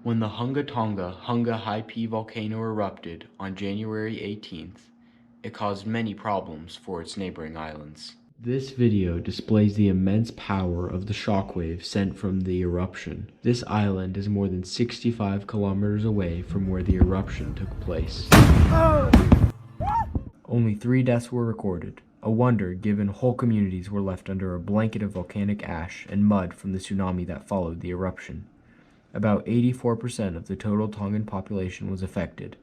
When the Hunga Tonga Hunga Haipi volcano erupted on January 18th, it caused many problems for its neighboring islands. This video displays the immense power of the shockwave sent from the eruption. This island is more than 65 kilometers away from where the eruption took place. Only 3 deaths were recorded, a wonder given whole communities were left under a blanket of volcanic ash and mud from the tsunami that followed the eruption. About 84% of the total Tongan population was affected.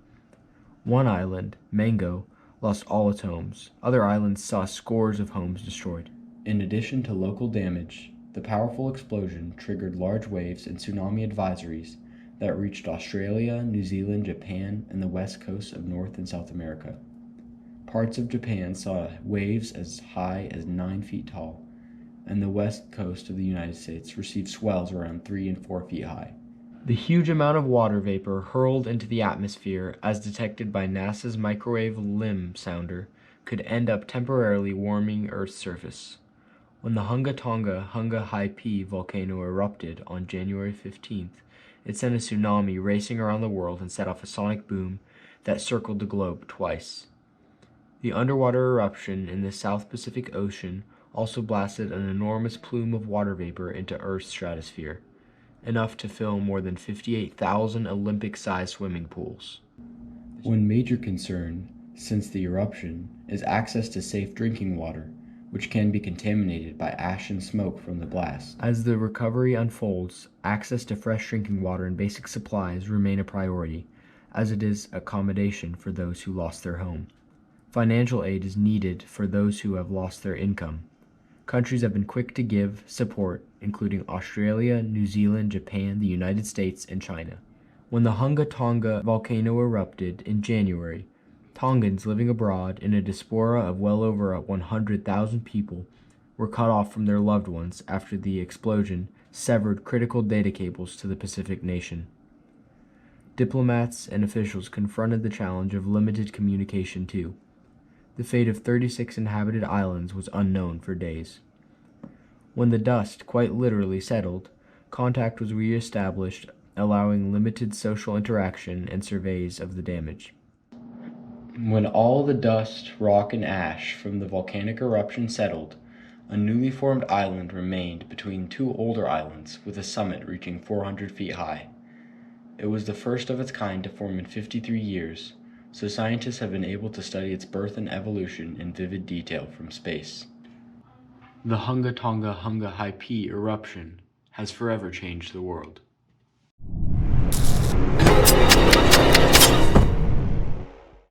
One island, Mango, lost all its homes. Other islands saw scores of homes destroyed. In addition to local damage, the powerful explosion triggered large waves and tsunami advisories that reached Australia, New Zealand, Japan, and the west coast of North and South America. Parts of Japan saw waves as high as 9 feet tall, and the west coast of the United States received swells around 3 and 4 feet high. The huge amount of water vapor hurled into the atmosphere, as detected by NASA's microwave LIM sounder, could end up temporarily warming Earth's surface. When the Hunga Tonga Hunga Haipi volcano erupted on January 15th, it sent a tsunami racing around the world and set off a sonic boom that circled the globe twice. The underwater eruption in the South Pacific Ocean also blasted an enormous plume of water vapor into Earth's stratosphere, enough to fill more than 58,000 Olympic-sized swimming pools. One major concern since the eruption is access to safe drinking water, which can be contaminated by ash and smoke from the blast. As the recovery unfolds, access to fresh drinking water and basic supplies remain a priority, as it is accommodation for those who lost their home. Financial aid is needed for those who have lost their income. Countries have been quick to give support, including Australia, New Zealand, Japan, the United States, and China. When the Hunga Tonga volcano erupted in January, Tongans living abroad in a diaspora of well over 100,000 people were cut off from their loved ones after the explosion severed critical data cables to the Pacific nation. Diplomats and officials confronted the challenge of limited communication too. The fate of 36 inhabited islands was unknown for days. When the dust quite literally settled, contact was re-established, allowing limited social interaction and surveys of the damage. When all the dust, rock, and ash from the volcanic eruption settled, a newly formed island remained between 2 older islands with a summit reaching 400 feet high. It was the first of its kind to form in 53 years, so scientists have been able to study its birth and evolution in vivid detail from space. The Hunga Tonga Hunga Haipi eruption has forever changed the world.